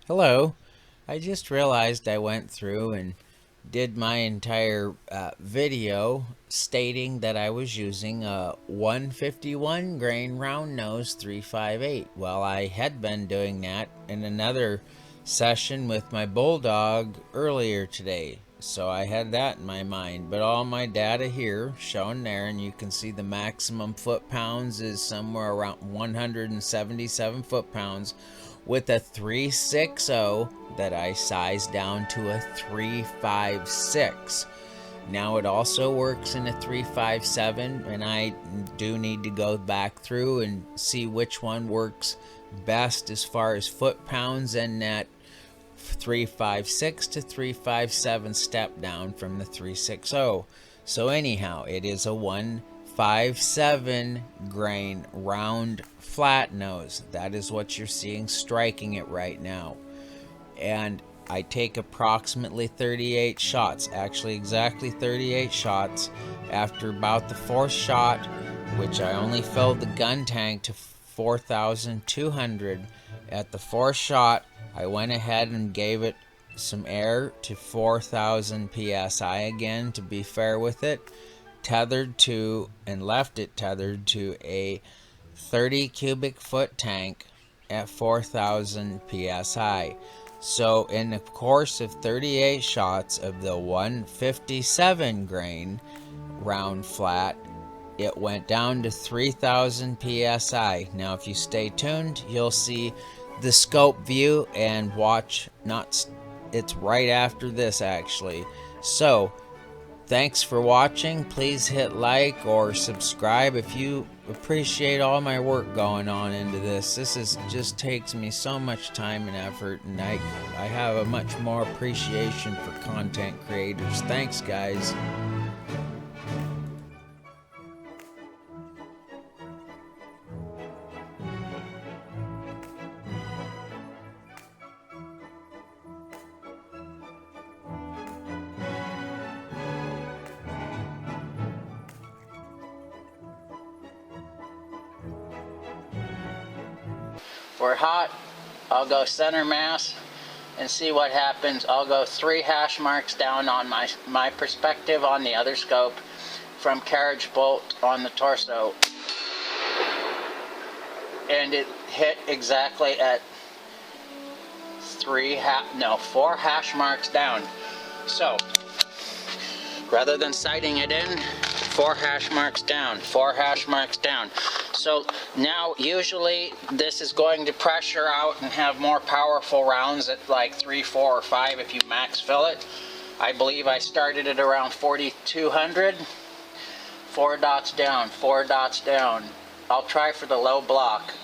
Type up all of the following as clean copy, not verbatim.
Hello. I just realized I went through and did my entire video stating that I was using a 151 grain round nose 358. Well, I had been doing that in another session with my Bulldog earlier today. So I had that in my mind, but all my data here shown there, and you can see the maximum foot-pounds is somewhere around 177 foot-pounds with a 360 that I sized down to a 356. Now it also works in a 357, and I do need to go back through and see which one works best as far as foot-pounds and that 356 to 357 step down from the 360. So anyhow, it is a 157 grain round flat nose. That is what you're seeing striking it right now. And I take approximately 38 shots, actually exactly 38 shots. After about the fourth shot, which I only filled the gun tank to 4,200, at the fourth shot I went ahead and gave it some air to 4,000 psi again to be fair with it, tethered to and left it tethered to a 30 cubic foot tank at 4,000 psi. So in the course of 38 shots of the 157 grain round flat, it went down to 3,000 psi. Now if you stay tuned, you'll see the scope view and watch. It's right after this actually. So thanks for watching. Please hit like or subscribe if you appreciate all my work going on into this. This is just takes me so much time and effort, and I have a much more appreciation for content creators. Thanks guys. We're hot. I'll go center mass and see what happens. I'll go 3 hash marks down on my perspective on the other scope from carriage bolt on the torso, and it hit exactly at 4 hash marks down. So rather than sighting it in, 4 hash marks down, 4 hash marks down. So now usually this is going to pressure out and have more powerful rounds at like 3, 4, or 5 if you max fill it. I believe I started at around 4,200. 4 dots down, 4 dots down. I'll try for the low block.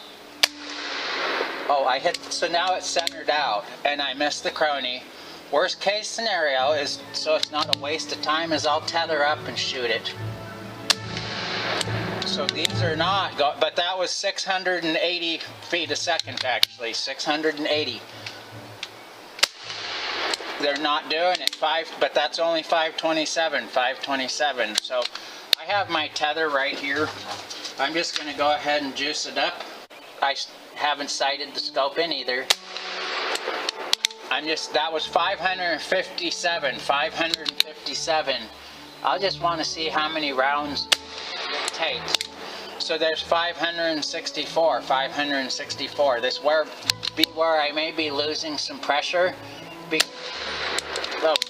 Oh, I hit, so now it's centered out and I missed the crony. Worst case scenario is, so it's not a waste of time, is I'll tether up and shoot it. So these are not, but that was 680 feet a second actually, 680. They're not doing it, but that's only 527. So I have my tether right here. I'm just going to go ahead and juice it up. I haven't sighted the scope in either. That was 557. I just want to see how many rounds it takes. So there's 564. This be where I may be losing some pressure.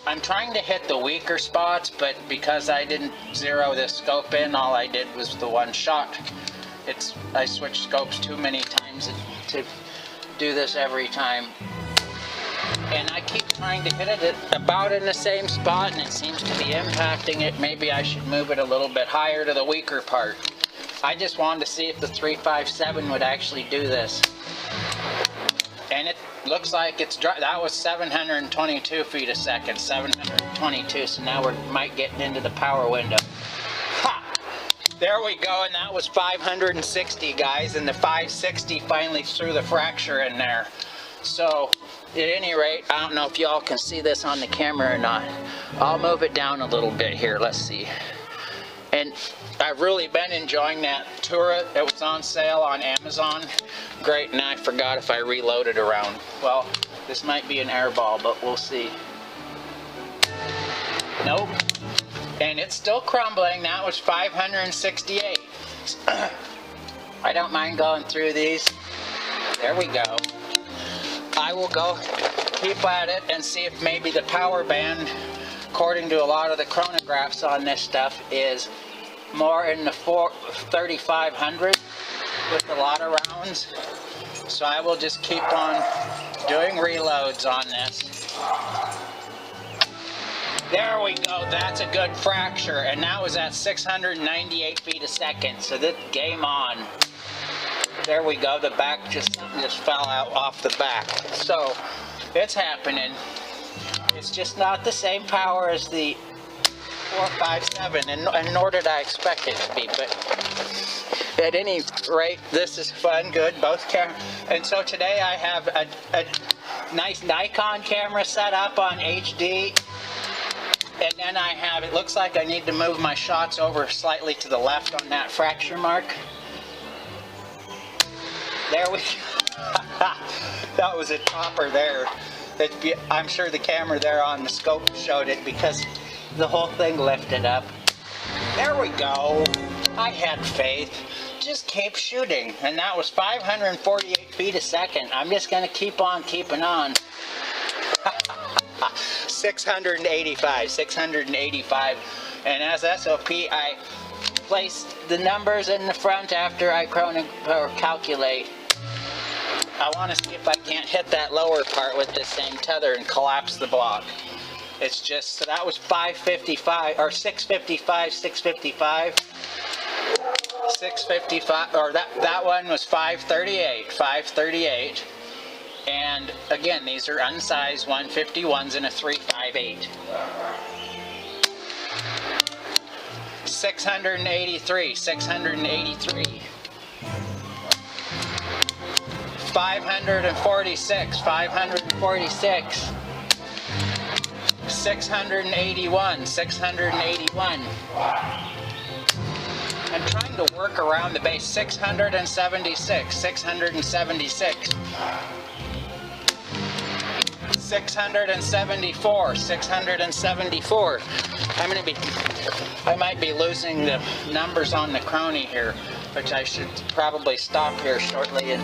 I'm trying to hit the weaker spots, but because I didn't zero this scope in, all I did was the one shot. I switched scopes too many times to do this every time. And I keep trying to hit it about in the same spot, and it seems to be impacting it. Maybe I should move it a little bit higher to the weaker part. I just wanted to see if the 357 would actually do this. And it looks like that was 722 feet a second, 722, so now we might get into the power window. Ha! There we go, and that was 560, guys, and the 560 finally threw the fracture in there. So at any rate, I don't know if y'all can see this on the camera or not. I'll move it down a little bit here. Let's see. And I've really been enjoying that turret. It was on sale on Amazon. Great, and I forgot if I reloaded around. Well, This might be an air ball, but we'll see. Nope. And it's still crumbling. That was 568. I don't mind going through these. There we go. I will go keep at it and see if maybe the power band, according to a lot of the chronographs on this stuff, is more in the 3500 with a lot of rounds. So I will just keep on doing reloads on this. There we go, that's a good fracture, and that was at 698 feet a second, so this game on. There we go, the back something just fell out off the back. So, it's happening. It's just not the same power as the 457, and nor did I expect it to be, but at any rate, this is fun, good, both cameras. And so today I have a nice Nikon camera set up on HD. And then I have, it looks like I need to move my shots over slightly to the left on that fracture mark. There we go. That was a topper there. I'm sure the camera there on the scope showed it because the whole thing lifted up. There we go. I had faith. Just keep shooting. And that was 548 feet a second. I'm just going to keep on keeping on. 685, and as SOP I place the numbers in the front after I calculate. I want to see if I can't hit that lower part with this same tether and collapse the block. It's just, so that was 555, or 655, 655, or that one was 538. And again, these are unsized 151s and a 358. 683, 546, 681. I'm trying to work around the base. 676, 674, 674. I might be losing the numbers on the crony here, which I should probably stop here shortly. And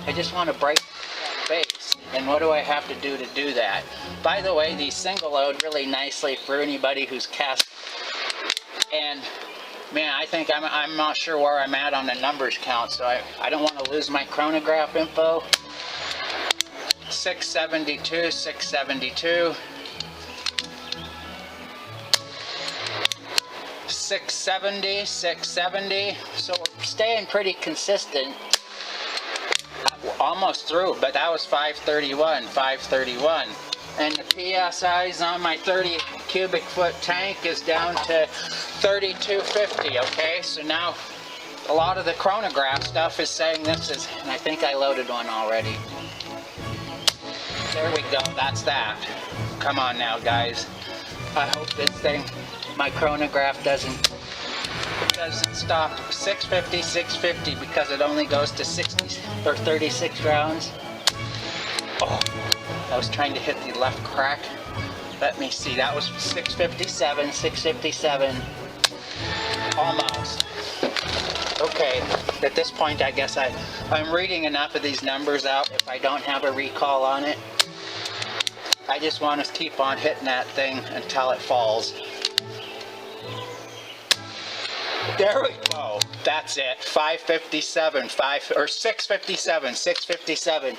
I just want to break that base. And what do I have to do that? By the way, these single load really nicely for anybody who's cast. And man, I think I'm not sure where I'm at on the numbers count, so I don't want to lose my chronograph info. 672, 672, 670, 670. So we're staying pretty consistent. Almost through, but that was 531, 531. And the PSIs on my 30 cubic foot tank is down to 3250, okay? So now a lot of the chronograph stuff is saying this is, and I think I loaded one already. There we go, that's that. Come on now, guys. I hope this thing, my chronograph doesn't stop. 650, 650, because it only goes to 60 or 36 rounds. Oh, I was trying to hit the left crack. Let me see, that was 657, 657. Almost. Okay, at this point I guess I'm reading enough of these numbers out if I don't have a recall on it. I just want to keep on hitting that thing until it falls. There we go. That's it. 557, 657, 657.